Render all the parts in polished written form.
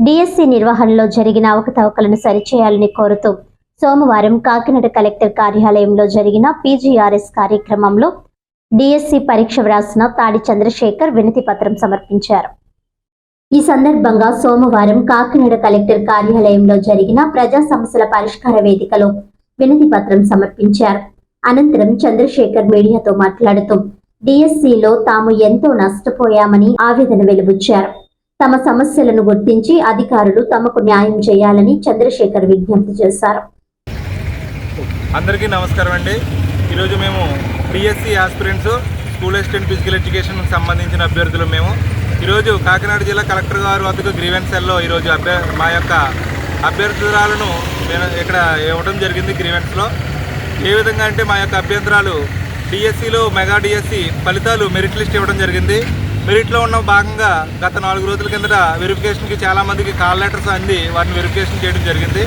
DSC నిర్వహణలో జరిగిన అవకతవకలను సరిచేయాలని కోరుతూ సోమవారం కాకినాడ కలెక్టర్ కార్యాలయంలో జరిగిన పీజీఆర్ఎస్ కార్యక్రమంలో డిఎస్సి పరీక్ష వ్రాసిన తాడి చంద్రశేఖర్ వినతి పత్రం సమర్పించారు. ఈ సందర్భంగా సోమవారం కాకినాడ కలెక్టర్ కార్యాలయంలో జరిగిన ప్రజా సమస్యల పరిష్కార వేదికలో వినతి పత్రం సమర్పించారు. అనంతరం చంద్రశేఖర్ మీడియాతో మాట్లాడుతూ డిఎస్సిలో తాము ఎంతో నష్టపోయామని ఆవేదన వెలుబుచ్చారు. తమ సమస్యలను గుర్తించి అధికారులు తమకు న్యాయం చేయాలని చంద్రశేఖర్ విజ్ఞప్తి చేశారు. అందరికీ నమస్కారం అండి. ఈరోజు మేము DSC aspirants school assistant physical ఎడ్యుకేషన్కి సంబంధించిన అభ్యర్థులు మేము ఈరోజు కాకినాడ జిల్లా కలెక్టర్ గారి వద్దకు గ్రీవెన్స్ సెల్లో ఈరోజు మా యొక్క అభ్యర్థురాలను ఇక్కడ ఇవ్వడం జరిగింది. గ్రీవెన్స్లో ఏ విధంగా అంటే మా యొక్క అభ్యంతరాలు డిఎస్సిలో మెగా డిఎస్సి ఫలితాలు మెరిట్ లిస్ట్ ఇవ్వడం జరిగింది. మెరిట్లో ఉన్న భాగంగా గత 4 రోజుల కిందట వెరిఫికేషన్కి చాలామందికి కాల్ లెటర్స్ అంది వాటిని వెరిఫికేషన్ చేయడం జరిగింది.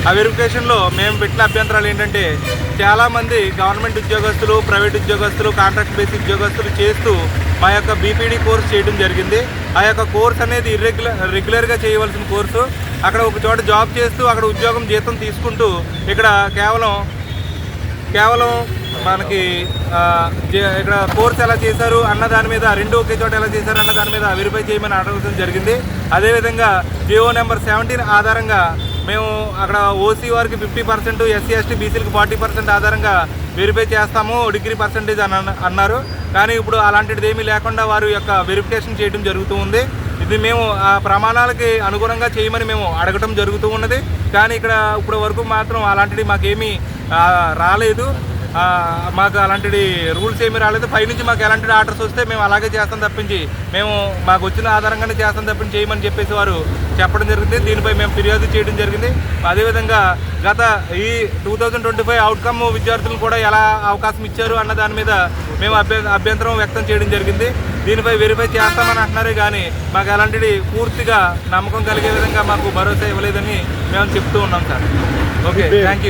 ఆ వెరిఫికేషన్లో మేము పెట్టిన అభ్యంతరాలు ఏంటంటే చాలామంది గవర్నమెంట్ ఉద్యోగస్తులు, ప్రైవేట్ ఉద్యోగస్తులు, కాంట్రాక్ట్ బేసిక్ ఉద్యోగస్తులు చేస్తూ మా యొక్క బీపీడీ కోర్స్ చేయడం జరిగింది. ఆ యొక్క కోర్స్ అనేది రెగ్యులర్గా చేయవలసిన కోర్సు. అక్కడ ఒక చోట జాబ్ చేస్తూ అక్కడ ఉద్యోగం జీతం తీసుకుంటూ ఇక్కడ కేవలం మనకి ఇక్కడ కోర్స్ ఎలా చేశారు అన్న దాని మీద, రెండు ఒకే చోట ఎలా చేశారు అన్న దాని మీద వెరిఫై చేయమని అడగడం జరిగింది. అదేవిధంగా జియో నెంబర్ 17 ఆధారంగా మేము అక్కడ ఓసీ వారికి 50%, ఎస్సీ ఎస్టీ బీసీలకు 40% ఆధారంగా వెరిఫై చేస్తాము డిగ్రీ పర్సంటేజ్ అన్నారు. కానీ ఇప్పుడు అలాంటిది ఏమీ లేకుండా వారు యొక్క వెరిఫికేషన్ చేయడం జరుగుతూ ఉంది. ఇది మేము ఆ ప్రమాణాలకి అనుగుణంగా చేయమని మేము అడగటం జరుగుతూ ఉన్నది. కానీ ఇక్కడ ఇప్పుడు వరకు మాత్రం అలాంటిది మాకేమీ రాలేదు. మాకు అలాంటి రూల్స్ ఏమీ రాలేదు. పైనుంచి మాకు ఎలాంటి ఆర్డర్స్ వస్తే మేము అలాగే చేస్తాం తప్పించి మాకు వచ్చిన ఆధారంగానే చేస్తాం తప్పించి చేయమని చెప్పేసి వారు చెప్పడం జరిగింది. దీనిపై మేము ఫిర్యాదు చేయడం జరిగింది. అదేవిధంగా గత ఈ 2025 అవుట్కమ్ విద్యార్థులు కూడా ఎలా అవకాశం ఇచ్చారు అన్న దాని మీద మేము అభ్యంతరం వ్యక్తం చేయడం జరిగింది. దీనిపై వెరిఫై చేస్తామని అంటున్నారే కానీ మాకు అలాంటిది పూర్తిగా నమ్మకం కలిగే విధంగా మాకు భరోసా ఇవ్వలేదని మేము చెప్తూ ఉన్నాం సార్. Okay, thank you.